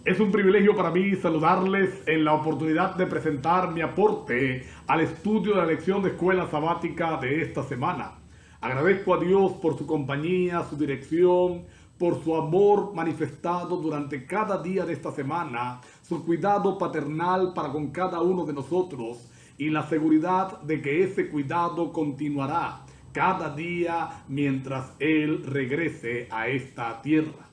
Es un privilegio para mí saludarles en la oportunidad de presentar mi aporte al estudio de la lección de escuela sabática de esta semana. Agradezco a Dios por su compañía, su dirección, por su amor manifestado durante cada día de esta semana, su cuidado paternal para con cada uno de nosotros y la seguridad de que ese cuidado continuará cada día mientras Él regrese a esta tierra.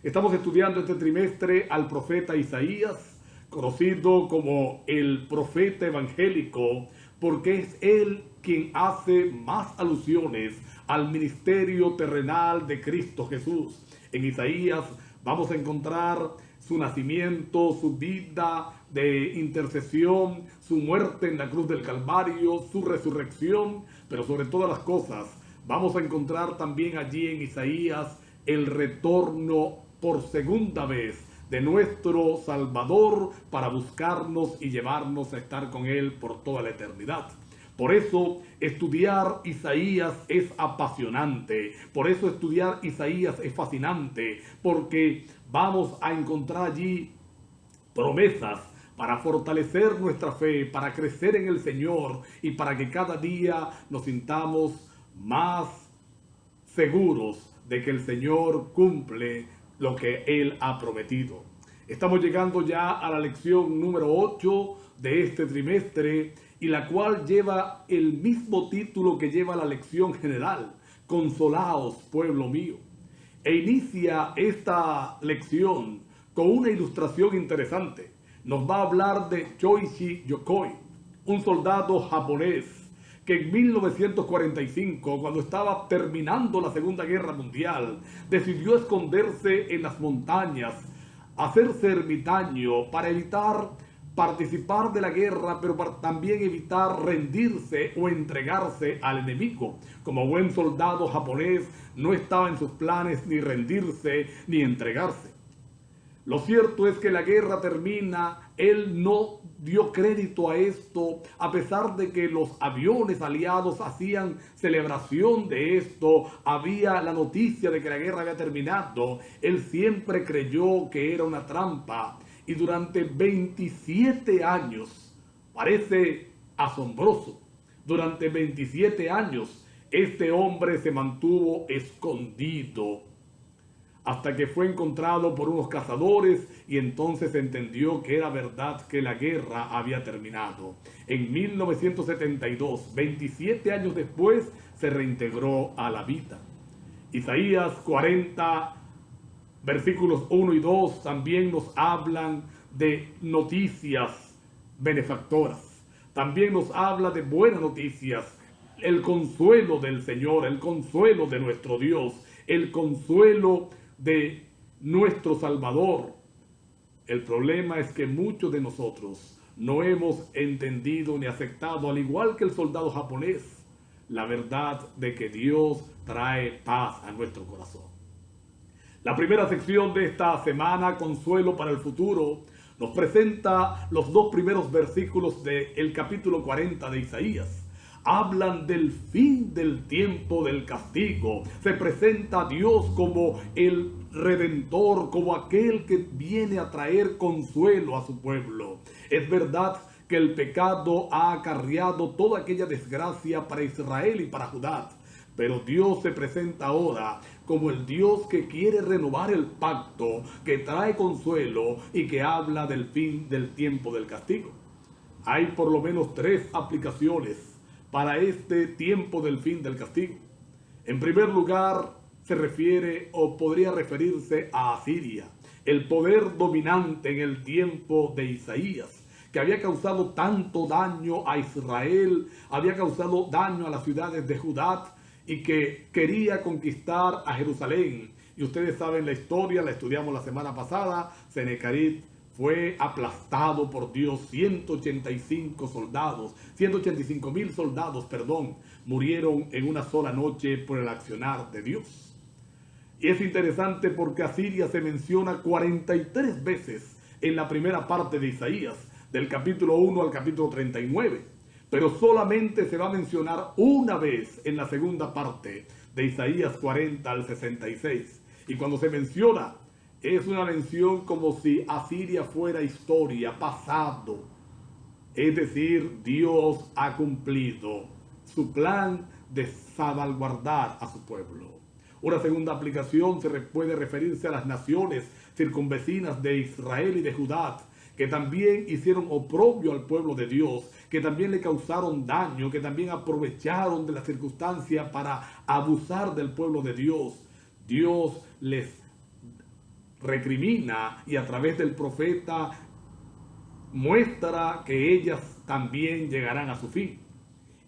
Estamos estudiando este trimestre al profeta Isaías, conocido como el profeta evangélico, porque es él quien hace más alusiones al ministerio terrenal de Cristo Jesús. En Isaías vamos a encontrar su nacimiento, su vida de intercesión, su muerte en la cruz del Calvario, su resurrección, pero sobre todas las cosas vamos a encontrar también allí en Isaías el retorno por segunda vez de nuestro Salvador para buscarnos y llevarnos a estar con Él por toda la eternidad. Por eso estudiar Isaías es apasionante, por eso estudiar Isaías es fascinante, porque vamos a encontrar allí promesas para fortalecer nuestra fe, para crecer en el Señor y para que cada día nos sintamos más seguros de que el Señor cumple lo que Él ha prometido. Estamos llegando ya a la lección número 8 de este trimestre y la cual lleva el mismo título que lleva la lección general, Consolaos, pueblo mío. E inicia esta lección con una ilustración interesante. Nos va a hablar de Choichi Yokoi, un soldado japonés que en 1945, cuando estaba terminando la Segunda Guerra Mundial, decidió esconderse en las montañas, hacerse ermitaño para evitar participar de la guerra, pero para también evitar rendirse o entregarse al enemigo. Como buen soldado japonés, no estaba en sus planes ni rendirse ni entregarse. Lo cierto es que la guerra termina, él no dio crédito a esto, a pesar de que los aviones aliados hacían celebración de esto, había la noticia de que la guerra había terminado, él siempre creyó que era una trampa y durante 27 años, parece asombroso, durante 27 años este hombre se mantuvo escondido hasta que fue encontrado por unos cazadores y entonces entendió que era verdad que la guerra había terminado. En 1972, 27 años después, se reintegró a la vida. Isaías 40, versículos 1 y 2 también nos hablan de noticias benefactoras. También nos habla de buenas noticias, el consuelo del Señor, el consuelo de nuestro Dios, el consuelo de nuestro Salvador. El problema es que muchos de nosotros no hemos entendido ni aceptado, al igual que el soldado japonés, la verdad de que Dios trae paz a nuestro corazón. La primera sección de esta semana, Consuelo para el futuro, nos presenta los dos primeros versículos del capítulo 40 de Isaías. Hablan del fin del tiempo del castigo. Se presenta a Dios como el Redentor, como aquel que viene a traer consuelo a su pueblo. Es verdad que el pecado ha acarreado toda aquella desgracia para Israel y para Judá, pero Dios se presenta ahora como el Dios que quiere renovar el pacto, que trae consuelo y que habla del fin del tiempo del castigo. Hay por lo menos tres aplicaciones para este tiempo del fin del castigo. En primer lugar, se refiere o podría referirse a Asiria, el poder dominante en el tiempo de Isaías, que había causado tanto daño a Israel, había causado daño a las ciudades de Judá y que quería conquistar a Jerusalén. Y ustedes saben la historia, la estudiamos la semana pasada. Senecarit fue aplastado por Dios. 185.000 soldados, murieron en una sola noche por el accionar de Dios. Y es interesante porque Asiria se menciona 43 veces en la primera parte de Isaías, del capítulo 1 al capítulo 39, pero solamente se va a mencionar una vez en la segunda parte de Isaías 40 al 66. Y cuando se menciona Es una mención como si Asiria fuera historia, pasado. Es decir, Dios ha cumplido su plan de salvaguardar a su pueblo. Una segunda aplicación puede referirse a las naciones circunvecinas de Israel y de Judá, que también hicieron oprobio al pueblo de Dios, que también le causaron daño, que también aprovecharon de la circunstancia para abusar del pueblo de Dios. Dios les recrimina y a través del profeta muestra que ellas también llegarán a su fin.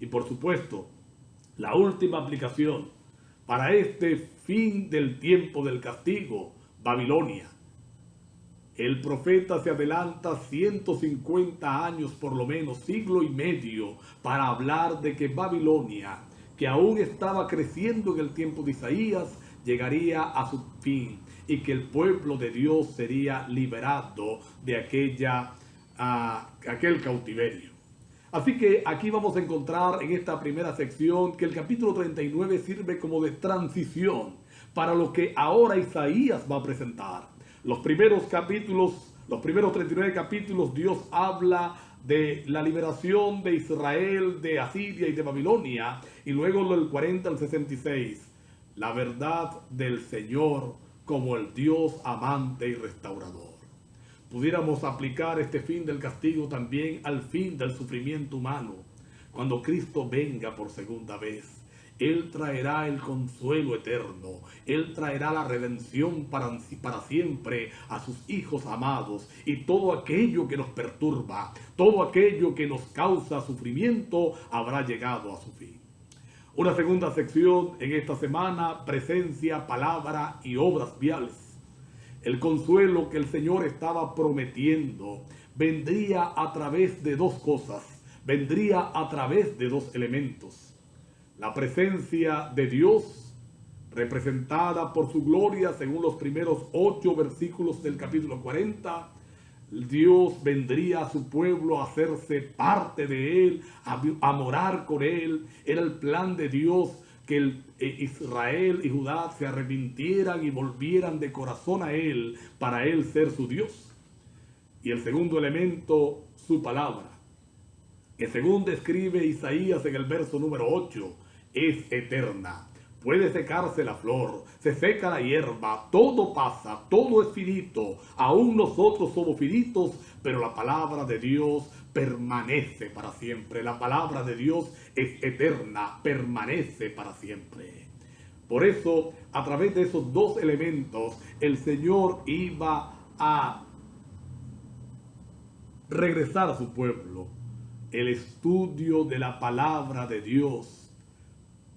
Y por supuesto, la última aplicación para este fin del tiempo del castigo, Babilonia. El profeta se adelanta 150 años, por lo menos siglo y medio, para hablar de que Babilonia, que aún estaba creciendo en el tiempo de Isaías, llegaría a su fin y que el pueblo de Dios sería liberado de aquel cautiverio. Así que aquí vamos a encontrar en esta primera sección que el capítulo 39 sirve como de transición para lo que ahora Isaías va a presentar. Los primeros 39 capítulos, Dios habla de la liberación de Israel, de Asiria y de Babilonia, y luego del 40 al 66, la verdad del Señor como el Dios amante y restaurador. Pudiéramos aplicar este fin del castigo también al fin del sufrimiento humano. Cuando Cristo venga por segunda vez, Él traerá el consuelo eterno. Él traerá la redención para siempre a sus hijos amados. Y todo aquello que nos perturba, todo aquello que nos causa sufrimiento, habrá llegado a su fin. Una segunda sección en esta semana: presencia, palabra y obras viales. El consuelo que el Señor estaba prometiendo vendría a través de dos cosas, vendría a través de dos elementos. La presencia de Dios, representada por su gloria según los primeros 8 versículos del capítulo 40. Dios vendría a su pueblo a hacerse parte de él, a morar con él. Era el plan de Dios que Israel y Judá se arrepintieran y volvieran de corazón a Él, para Él ser su Dios. Y el segundo elemento, su palabra, que según describe Isaías en el verso número 8, es eterna. Puede secarse la flor, se seca la hierba, todo pasa, todo es finito. Aún nosotros somos finitos, pero la palabra de Dios permanece para siempre. La palabra de Dios es eterna, permanece para siempre. Por eso, a través de esos dos elementos, el Señor iba a regresar a su pueblo. El estudio de la palabra de Dios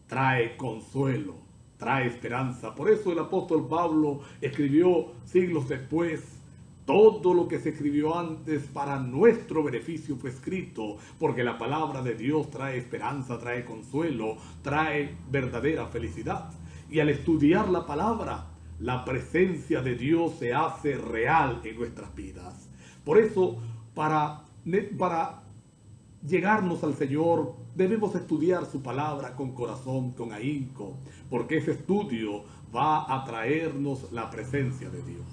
trae consuelo, trae esperanza. Por eso el apóstol Pablo escribió siglos después: todo lo que se escribió antes para nuestro beneficio fue escrito, porque la palabra de Dios trae esperanza, trae consuelo, trae verdadera felicidad. Y al estudiar la palabra, la presencia de Dios se hace real en nuestras vidas. Por eso, para llegarnos al Señor, debemos estudiar su palabra con corazón, con ahínco, porque ese estudio va a traernos la presencia de Dios.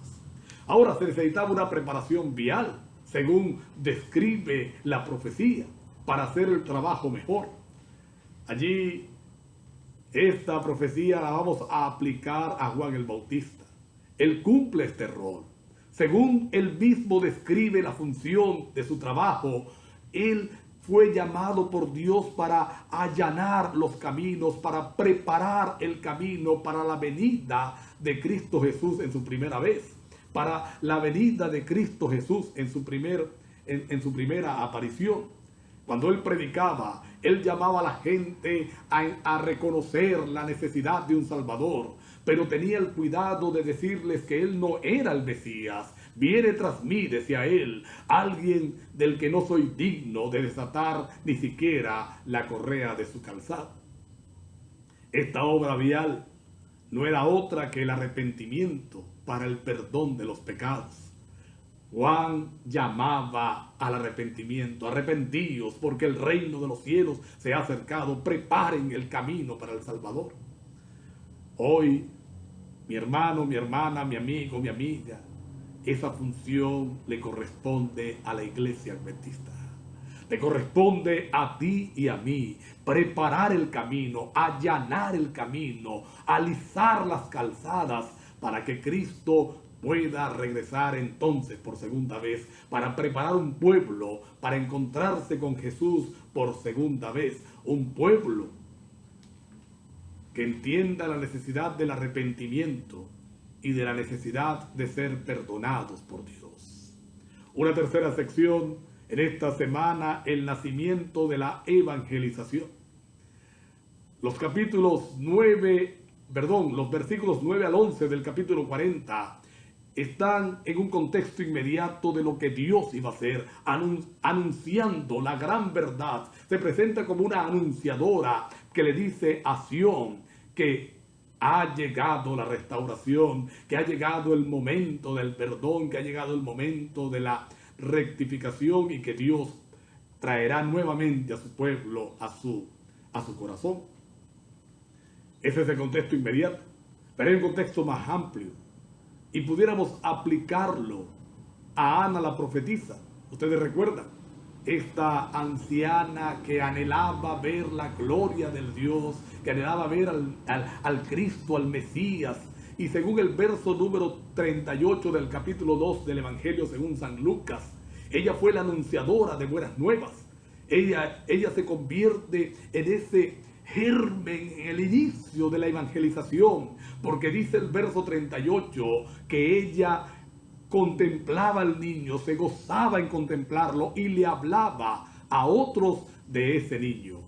Ahora se necesitaba una preparación vial, según describe la profecía, para hacer el trabajo mejor. Allí, esta profecía la vamos a aplicar a Juan el Bautista. Él cumple este rol. Según él mismo describe la función de su trabajo, él fue llamado por Dios para allanar los caminos, para preparar el camino para la venida de Cristo Jesús en su primera vez, para la venida de Cristo Jesús en su primera aparición. Cuando él predicaba, él llamaba a la gente a reconocer la necesidad de un Salvador, pero tenía el cuidado de decirles que él no era el Mesías. Viene tras mí, decía él, alguien del que no soy digno de desatar ni siquiera la correa de su calzado. Esta obra vial no era otra que el arrepentimiento para el perdón de los pecados. Juan llamaba al arrepentimiento: arrepentíos, porque el reino de los cielos se ha acercado, preparen el camino para el Salvador. Hoy, Mi hermano, mi hermana, mi amigo, mi amiga, esa función le corresponde a la iglesia adventista. Le corresponde a ti y a mí preparar el camino, allanar el camino, alisar las calzadas para que Cristo pueda regresar entonces por segunda vez, para preparar un pueblo, para encontrarse con Jesús por segunda vez. Un pueblo que entienda la necesidad del arrepentimiento y de la necesidad de ser perdonados por Dios. Una tercera sección en esta semana, el nacimiento de la evangelización. Los versículos 9 al 11 del capítulo 40 están en un contexto inmediato de lo que Dios iba a hacer, anunciando la gran verdad. Se presenta como una anunciadora que le dice a Sión que ha llegado la restauración, que ha llegado el momento del perdón, que ha llegado el momento de la rectificación y que Dios traerá nuevamente a su pueblo, a su corazón. Ese es el contexto inmediato, pero hay un contexto más amplio y pudiéramos aplicarlo a Ana la profetisa. Ustedes recuerdan, esta anciana que anhelaba ver la gloria del Dios, que anhelaba ver al Cristo, al Mesías. Y según el verso número 38 del capítulo 2 del Evangelio según San Lucas, ella fue la anunciadora de buenas nuevas. Ella se convierte en ese germen, en el inicio de la evangelización, porque dice el verso 38 que ella contemplaba al niño, se gozaba en contemplarlo y le hablaba a otros de ese niño.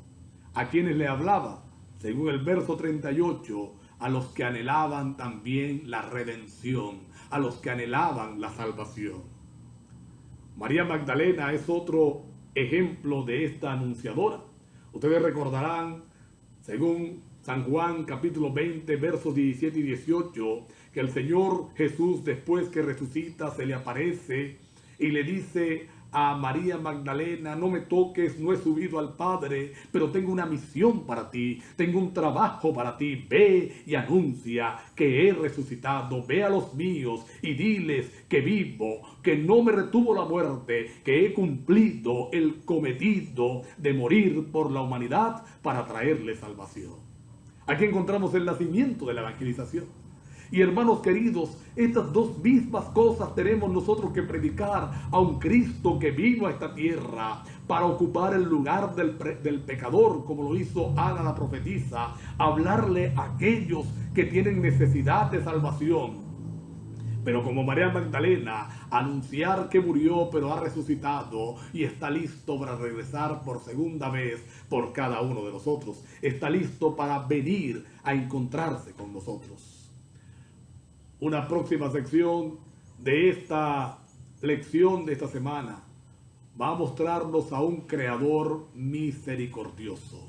¿A quienes le hablaba? Según el verso 38, a los que anhelaban también la redención, a los que anhelaban la salvación. María Magdalena es otro ejemplo de esta anunciadora. Ustedes recordarán, según San Juan capítulo 20, versos 17 y 18, que el Señor Jesús, después que resucita, se le aparece y le dice a María Magdalena: no me toques, no he subido al Padre, pero tengo una misión para ti, tengo un trabajo para ti. Ve y anuncia que he resucitado, ve a los míos y diles que vivo, que no me retuvo la muerte, que he cumplido el cometido de morir por la humanidad para traerle salvación. Aquí encontramos el nacimiento de la evangelización. Y hermanos queridos, estas dos mismas cosas tenemos nosotros que predicar a un Cristo que vino a esta tierra para ocupar el lugar del pecador, como lo hizo Ana la profetisa, hablarle a aquellos que tienen necesidad de salvación. Pero como María Magdalena, anunciar que murió pero ha resucitado y está listo para regresar por segunda vez por cada uno de nosotros. Está listo para venir a encontrarse con nosotros. Una próxima sección de esta lección de esta semana va a mostrarnos a un Creador misericordioso,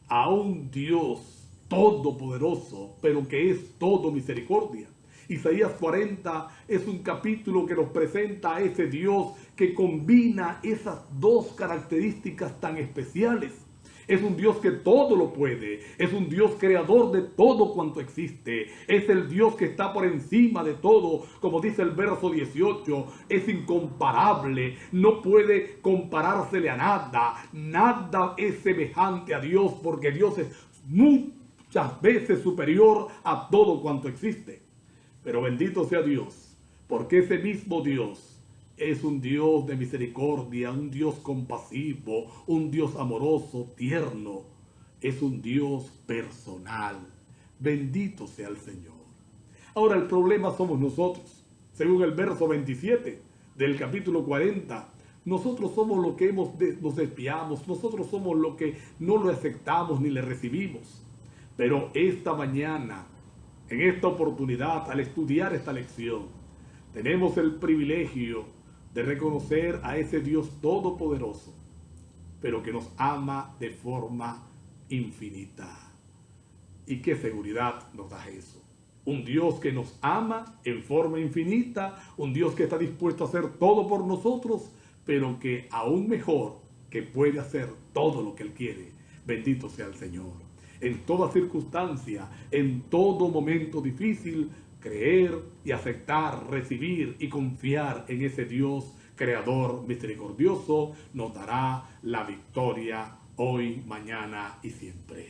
a un Dios todopoderoso, pero que es todo misericordia. Isaías 40 es un capítulo que nos presenta a ese Dios que combina esas dos características tan especiales. Es un Dios que todo lo puede, es un Dios creador de todo cuanto existe, es el Dios que está por encima de todo, como dice el verso 18, es incomparable, no puede comparársele a nada, nada es semejante a Dios, porque Dios es muchas veces superior a todo cuanto existe. Pero bendito sea Dios, porque ese mismo Dios es un Dios de misericordia, un Dios compasivo, un Dios amoroso, tierno. Es un Dios personal. Bendito sea el Señor. Ahora el problema somos nosotros. Según el verso 27 del capítulo 40, nosotros somos los que nos desviamos, nosotros somos los que no lo aceptamos ni le recibimos. Pero esta mañana, en esta oportunidad, al estudiar esta lección, tenemos el privilegio de reconocer a ese Dios todopoderoso, pero que nos ama de forma infinita. ¿Y qué seguridad nos da eso? Un Dios que nos ama en forma infinita, un Dios que está dispuesto a hacer todo por nosotros, pero que aún mejor, que puede hacer todo lo que Él quiere. Bendito sea el Señor. en toda circunstancia, en todo momento difícil, creer y aceptar, recibir y confiar en ese Dios creador misericordioso nos dará la victoria hoy, mañana y siempre.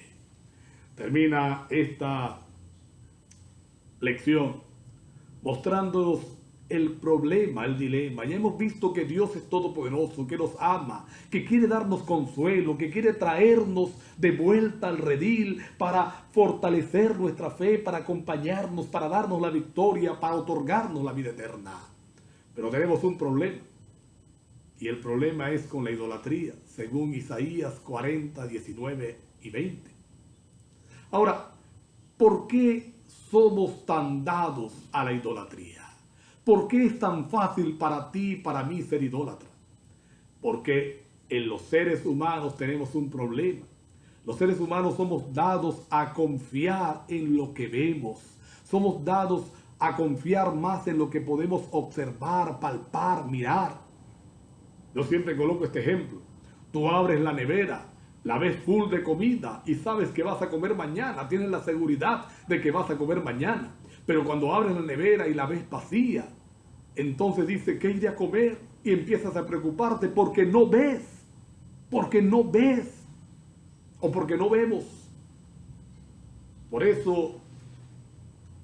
Termina esta lección mostrándonos el problema, el dilema. Ya hemos visto que Dios es todopoderoso, que nos ama, que quiere darnos consuelo, que quiere traernos de vuelta al redil para fortalecer nuestra fe, para acompañarnos, para darnos la victoria, para otorgarnos la vida eterna. Pero tenemos un problema. Y el problema es con la idolatría, según Isaías 40, 19 y 20. Ahora, ¿por qué somos tan dados a la idolatría? ¿Por qué es tan fácil para ti y para mí ser idólatra? Porque en los seres humanos tenemos un problema. Los seres humanos somos dados a confiar en lo que vemos. Somos dados a confiar más en lo que podemos observar, palpar, mirar. Yo siempre coloco este ejemplo. Tú abres la nevera, la ves full de comida y sabes que vas a comer mañana. Tienes la seguridad de que vas a comer mañana. Pero cuando abres la nevera y la ves vacía, entonces dices, ¿qué iré a comer? Y empiezas a preocuparte porque no ves. Porque no ves. O porque no vemos. Por eso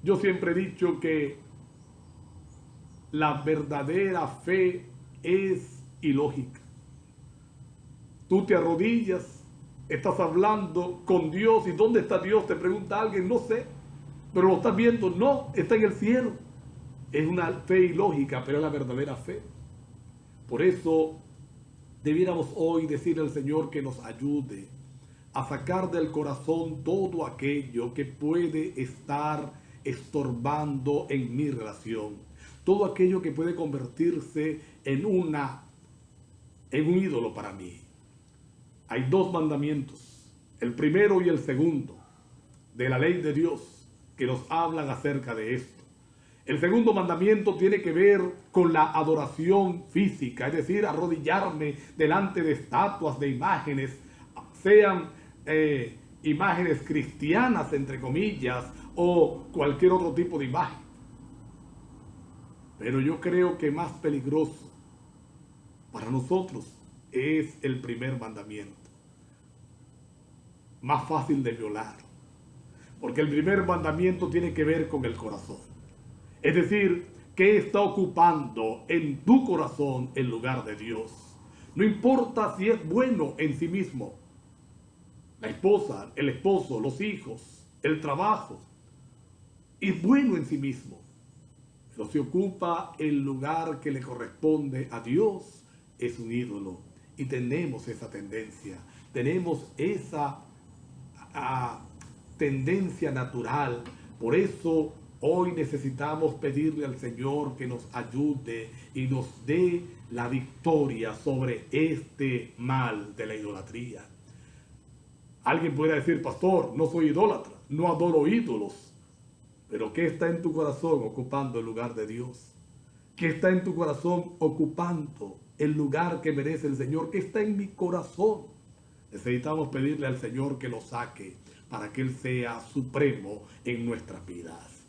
yo siempre he dicho que la verdadera fe es ilógica. Tú te arrodillas, estás hablando con Dios. ¿Y dónde está Dios? Te pregunta alguien, no sé. Pero lo estás viendo, no, está en el cielo. Es una fe ilógica, pero es la verdadera fe. Por eso debiéramos hoy decirle al Señor que nos ayude a sacar del corazón todo aquello que puede estar estorbando en mi relación. Todo aquello que puede convertirse en un ídolo para mí. Hay dos mandamientos, el primero y el segundo, de la ley de Dios, que nos hablan acerca de esto. El segundo mandamiento tiene que ver con la adoración física, es decir, arrodillarme delante de estatuas, de imágenes, sean imágenes cristianas, entre comillas, o cualquier otro tipo de imagen. Pero yo creo que más peligroso para nosotros es el primer mandamiento. Más fácil de violar. Porque el primer mandamiento tiene que ver con el corazón. Es decir, ¿qué está ocupando en tu corazón el lugar de Dios? No importa si es bueno en sí mismo. La esposa, el esposo, los hijos, el trabajo. Es bueno en sí mismo. Pero si ocupa el lugar que le corresponde a Dios, es un ídolo. Y tenemos esa tendencia. Tenemos esa tendencia natural. Por eso hoy necesitamos pedirle al Señor que nos ayude y nos dé la victoria sobre este mal de la idolatría. Alguien puede decir, pastor, no soy idólatra, no adoro ídolos. Pero ¿qué está en tu corazón ocupando el lugar de Dios? ¿Qué está en tu corazón ocupando el lugar que merece el Señor? ¿Qué está en mi corazón? Necesitamos pedirle al Señor que lo saque para que Él sea supremo en nuestras vidas.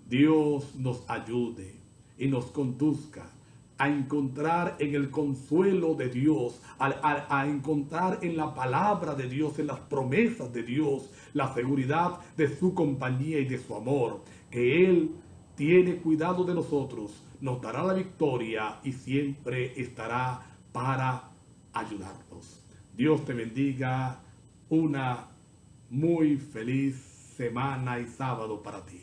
Dios nos ayude y nos conduzca a encontrar en el consuelo de Dios, a encontrar en la palabra de Dios, en las promesas de Dios, la seguridad de su compañía y de su amor, que Él tiene cuidado de nosotros, nos dará la victoria y siempre estará para ayudarnos. Dios te bendiga, una muy feliz semana y sábado para ti.